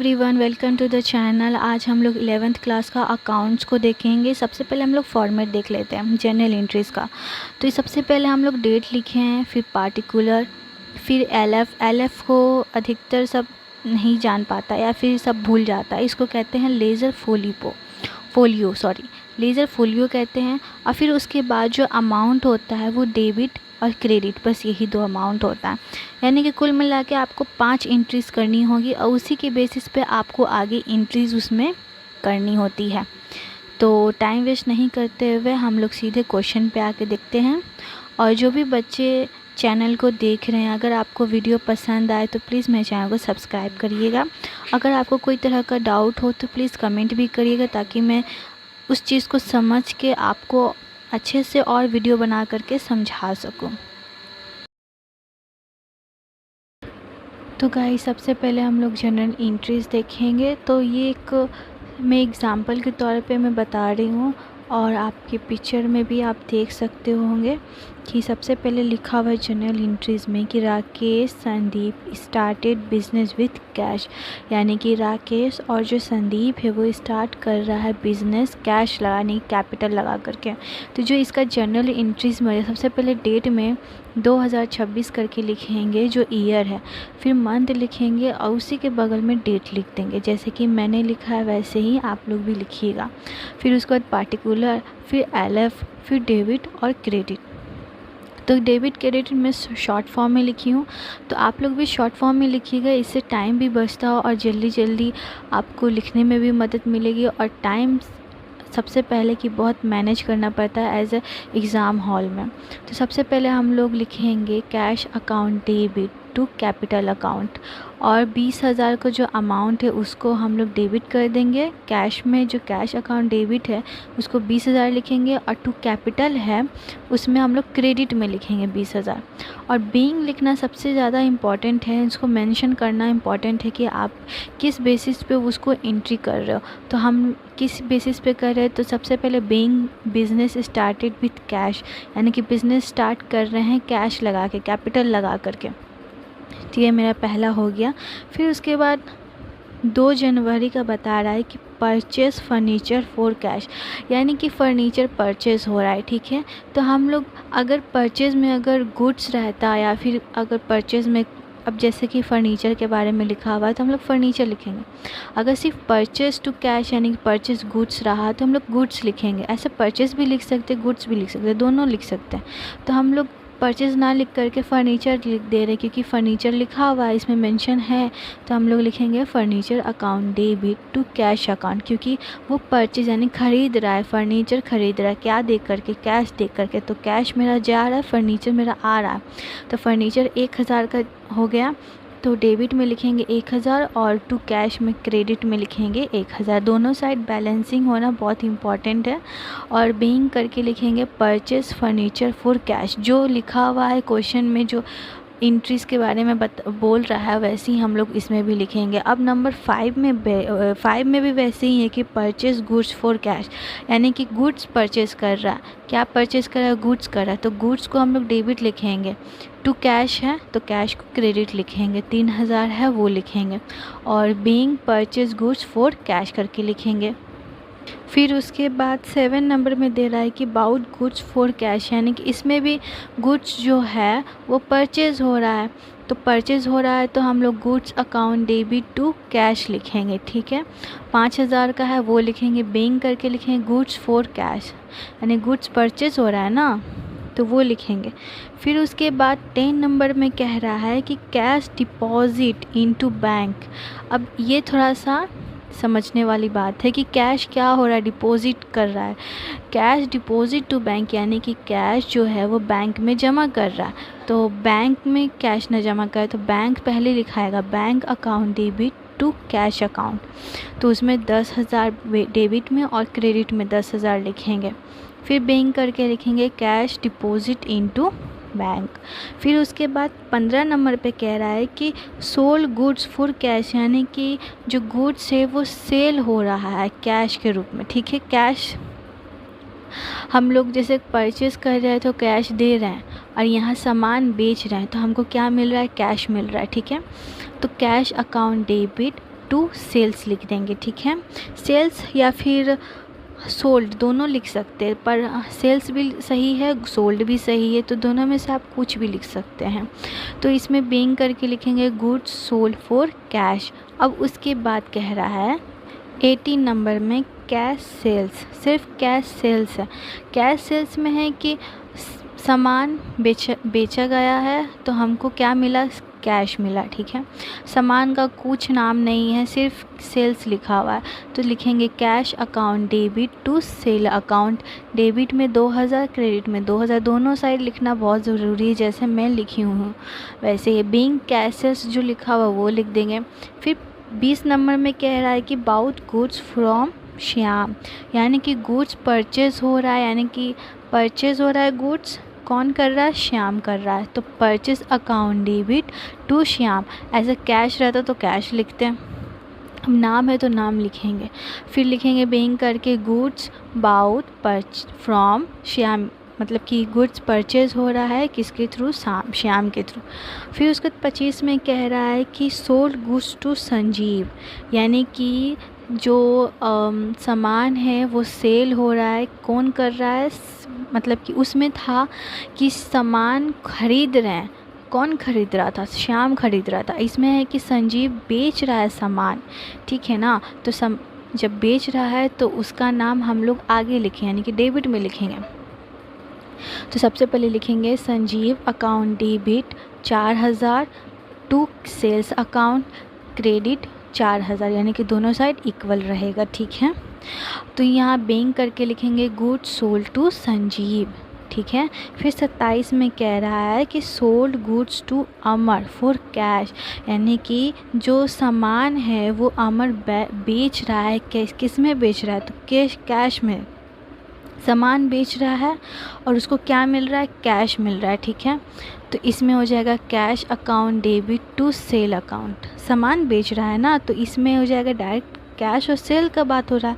Everyone, welcome to the channel. आज हम लोग 11th क्लास का अकाउंट्स को देखेंगे। सबसे पहले हम लोग फॉर्मेट देख लेते हैं जनरल एंट्रीज़ का। तो ये सबसे पहले हम लोग डेट लिखे हैं, फिर पार्टिकुलर, फिर एलएफ को अधिकतर सब नहीं जान पाता या फिर सब भूल जाता है। इसको कहते हैं लेज़र लेज़र फोलियो कहते हैं। और फिर उसके बाद जो अमाउंट होता है वो डेबिट और क्रेडिट, बस यही दो अमाउंट होता है। यानी कि कुल मिला के आपको 5 एंट्रीज़ करनी होगी और उसी के बेसिस पे आपको आगे एंट्रीज़ उसमें करनी होती है। तो टाइम वेस्ट नहीं करते हुए हम लोग सीधे क्वेश्चन पे आके देखते हैं। और जो भी बच्चे चैनल को देख रहे हैं, अगर आपको वीडियो पसंद आए तो प्लीज़ मेरे चैनल को सब्सक्राइब करिएगा। अगर आपको कोई तरह का डाउट हो तो प्लीज़ कमेंट भी करिएगा, ताकि मैं उस चीज़ को समझ के आपको अच्छे से और वीडियो बना करके समझा सकूं। तो गाइस, सबसे पहले हम लोग जनरल एंट्रीज़ देखेंगे। तो ये एक मैं एग्ज़ाम्पल के तौर पे मैं बता रही हूँ, और आपके पिक्चर में भी आप देख सकते होंगे कि सबसे पहले लिखा हुआ है जनरल एंट्रीज़ में कि Rakesh Sandeep started business with cash. यानी कि राकेश और जो संदीप है वो स्टार्ट कर रहा है बिज़नेस कैश लगाने, कैपिटल लगा करके। तो जो इसका जनरल एंट्रीज़ में सबसे पहले डेट में 2026 करके लिखेंगे जो ईयर है, फिर मंथ लिखेंगे और उसी के बगल में डेट लिख देंगे। जैसे कि मैंने लिखा है वैसे ही आप लोग भी लिखिएगा। फिर उसके बाद पार्टिकुलर, फिर एलएफ, फिर डेबिट और क्रेडिट। तो डेबिट क्रेडिट में शॉर्ट फॉर्म में लिखी हूँ, तो आप लोग भी शॉर्ट फॉर्म में लिखिएगा। इससे टाइम भी बचता हो और जल्दी जल्दी आपको लिखने में भी मदद मिलेगी। और टाइम सबसे पहले कि बहुत मैनेज करना पड़ता है एज ए एग्ज़ाम हॉल में। तो सबसे पहले हम लोग लिखेंगे cash account debit to capital account, और 20,000 का जो अमाउंट है उसको हम लोग डेबिट कर देंगे। कैश में जो कैश अकाउंट डेबिट है उसको 20,000 लिखेंगे, और टू कैपिटल है उसमें हम लोग क्रेडिट में लिखेंगे 20,000। और बीइंग लिखना सबसे ज़्यादा इम्पॉर्टेंट है, इसको मेंशन करना इम्पॉर्टेंट है कि आप किस बेसिस पे उसको एंट्री कर रहे हो। तो हम किस बेसिस पे कर रहे हैं, तो सबसे पहले being business started with cash, यानी कि बिज़नेस स्टार्ट कर रहे हैं कैश लगा के, कैपिटल लगा करके। तो ये मेरा पहला हो गया। फिर उसके बाद 2 जनवरी का बता रहा है कि परचेस फर्नीचर फॉर कैश, यानी कि फ़र्नीचर परचेज़ हो रहा है। ठीक है, तो हम लोग अगर परचेज़ में अगर गुड्स रहता या फिर अगर परचेज़ में, अब जैसे कि फ़र्नीचर के बारे में लिखा हुआ है तो हम लोग फ़र्नीचर लिखेंगे। अगर सिर्फ परचेज़ टू कैश यानी कि परचेज़ गुड्स रहा तो हम लोग गुड्स लिखेंगे। ऐसे परचेज़ भी लिख सकते, गुड्स भी लिख सकते, दोनों लिख सकते हैं। तो हम लोग परचेज़ ना लिख करके फ़र्नीचर लिख दे रहे, क्योंकि फ़र्नीचर लिखा हुआ है, इसमें मेंशन है। तो हम लोग लिखेंगे furniture account debit to cash account, क्योंकि वो परचेज़ यानी ख़रीद रहा है, फ़र्नीचर ख़रीद रहा है, क्या देख करके, कैश देख करके। तो कैश मेरा जा रहा है, फ़र्नीचर मेरा आ रहा है। तो फ़र्नीचर 1,000 का हो गया, तो डेबिट में लिखेंगे 1,000 और टू कैश में क्रेडिट में लिखेंगे 1,000। दोनों साइड बैलेंसिंग होना बहुत इंपॉर्टेंट है। और बीइंग करके लिखेंगे परचेस फर्नीचर फॉर कैश। जो लिखा हुआ है क्वेश्चन में, जो इंट्रीज़ के बारे में बोल रहा है, वैसे ही हम लोग इसमें भी लिखेंगे। अब नंबर 5 में भी वैसे ही है कि परचेज़ गुड्स फॉर कैश, यानी कि गुड्स परचेज़ कर रहा है। क्या परचेज़ कर रहा है? गुड्स कर रहा है। तो गुड्स को हम लोग डेबिट लिखेंगे। टू कैश है तो कैश को क्रेडिट लिखेंगे, 3,000 है वो लिखेंगे। और being purchase goods for cash करके लिखेंगे। फिर उसके बाद 7 नंबर में दे रहा है कि बाउट गुड्स फॉर कैश, यानी कि इसमें भी गुड्स जो है वो परचेज़ हो रहा है। तो परचेज़ हो रहा है तो हम लोग goods account debit to cash लिखेंगे। ठीक है, 5,000 का है वो लिखेंगे, बीइंग करके लिखेंगे गुड्स फॉर कैश, यानी गुड्स परचेज़ हो रहा है ना, तो वो लिखेंगे। फिर उसके बाद 10 नंबर में कह रहा है कि कैश डिपॉजिट इनटू बैंक। अब ये थोड़ा सा समझने वाली बात है कि कैश क्या हो रहा है, डिपॉजिट कर रहा है। कैश डिपॉजिट टू बैंक, यानी कि कैश जो है वो बैंक में जमा कर रहा है। तो बैंक में कैश न जमा करे तो बैंक पहले लिखाएगा, bank account debit to cash account. तो उसमें 10,000 डेबिट में और क्रेडिट में 10,000 लिखेंगे। फिर बैंक करके लिखेंगे कैश डिपॉजिट इनटू बैंक। फिर उसके बाद 15 नंबर पे कह रहा है कि सोल्ड गुड्स फॉर कैश, यानी कि जो गुड्स है वो सेल हो रहा है कैश के रूप में। ठीक है, कैश हम लोग जैसे परचेज़ कर रहे हैं तो कैश दे रहे हैं, और यहाँ सामान बेच रहे हैं तो हमको क्या मिल रहा है? कैश मिल रहा है। ठीक है, तो cash account debit to sales लिख देंगे, ठीक है। सेल्स या फिर सोल्ड दोनों लिख सकते हैं, पर सेल्स भी सही है, सोल्ड भी सही है, तो दोनों में से आप कुछ भी लिख सकते हैं। तो इसमें बीइंग करके लिखेंगे गुड्स सोल्ड फॉर कैश। अब उसके बाद कह रहा है 18 नंबर में कैश सेल्स, सिर्फ कैश सेल्स है। कैश सेल्स में है कि सामान बेचा गया है तो हमको क्या मिला, कैश मिला, ठीक है। सामान का कुछ नाम नहीं है, सिर्फ सेल्स लिखा हुआ है, तो लिखेंगे cash account debit to sale account. Debit में 2000, क्रेडिट में 2000, दोनों साइड लिखना बहुत ज़रूरी है, जैसे मैं लिखी हूँ वैसे ये बीइंग कैश सेल्स जो लिखा हुआ वो लिख देंगे। फिर 20 नंबर में कह रहा है कि बाउट गुड्स फ्रॉम श्याम, यानी कि गुड्स परचेज़ हो रहा है, यानी कि परचेज़ हो रहा है गुड्स, कौन कर रहा है, श्याम कर रहा है, तो purchase account debit to Shyam. ऐसे कैश रहता तो कैश लिखते हैं, अब नाम है तो नाम लिखेंगे। फिर लिखेंगे बीइंग करके गुड्स बाउट परच फ्रॉम श्याम, मतलब कि गुड्स परचेज हो रहा है किसके थ्रू, श्याम के थ्रू। फिर उसके 25 में कह रहा है कि सोल्ड गुड्स टू संजीव, यानी कि जो सामान है वो सेल हो रहा है, कौन कर रहा है, मतलब कि उसमें था कि सामान खरीद रहे हैं, कौन खरीद रहा था, श्याम खरीद रहा था। इसमें है कि संजीव बेच रहा है सामान, ठीक है ना। तो जब बेच रहा है तो उसका नाम हम लोग आगे लिखें, यानी कि डेबिट में लिखेंगे। तो सबसे पहले लिखेंगे Sanjeev account debit 4000 to sales account credit 4000, यानी कि दोनों साइड इक्वल रहेगा, ठीक है। तो यहाँ बैंक करके लिखेंगे गुड्स सोल्ड टू संजीव, ठीक है। फिर 27 में कह रहा है कि sold goods to Amar for cash, यानी कि जो सामान है वो अमर बेच रहा है, किस में बेच रहा है, तो कैश में सामान बेच रहा है और उसको क्या मिल रहा है, कैश मिल रहा है, ठीक है। तो इसमें हो जाएगा cash account debit to sale account, सामान बेच रहा है ना, तो इसमें हो जाएगा डायरेक्ट कैश और सेल का बात हो रहा है।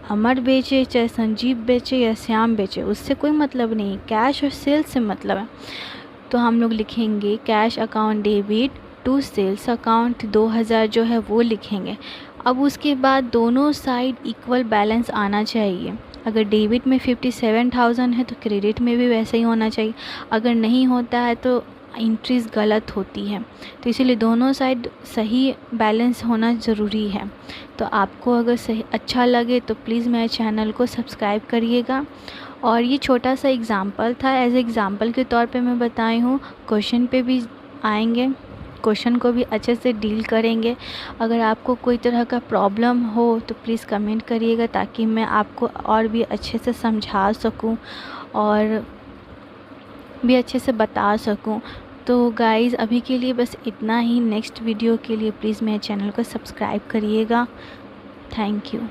अमर बेचे चाहे संजीव बेचे या श्याम बेचे, उससे कोई मतलब नहीं, कैश और सेल से मतलब है। तो हम लोग लिखेंगे cash account debit to sales account 2000 जो है वो लिखेंगे। अब उसके बाद दोनों साइड इक्वल बैलेंस आना चाहिए। अगर डेबिट में 57,000 है तो क्रेडिट में भी वैसे ही होना चाहिए, अगर नहीं होता है तो एंट्रीज गलत होती है, तो इसीलिए दोनों साइड सही बैलेंस होना ज़रूरी है। तो आपको अगर सही अच्छा लगे तो प्लीज़ मेरे चैनल को सब्सक्राइब करिएगा। और ये छोटा सा एग्ज़ाम्पल था, एज एग्ज़ाम्पल के तौर पे मैं बताई हूँ, क्वेश्चन पे भी आएंगे, क्वेश्चन को भी अच्छे से डील करेंगे। अगर आपको कोई तरह का प्रॉब्लम हो तो प्लीज़ कमेंट करिएगा, ताकि मैं आपको और भी अच्छे से समझा सकूं और भी अच्छे से बता सकूं। तो गाइज़ अभी के लिए बस इतना ही, नेक्स्ट वीडियो के लिए प्लीज़ मेरे चैनल को सब्सक्राइब करिएगा। Thank you.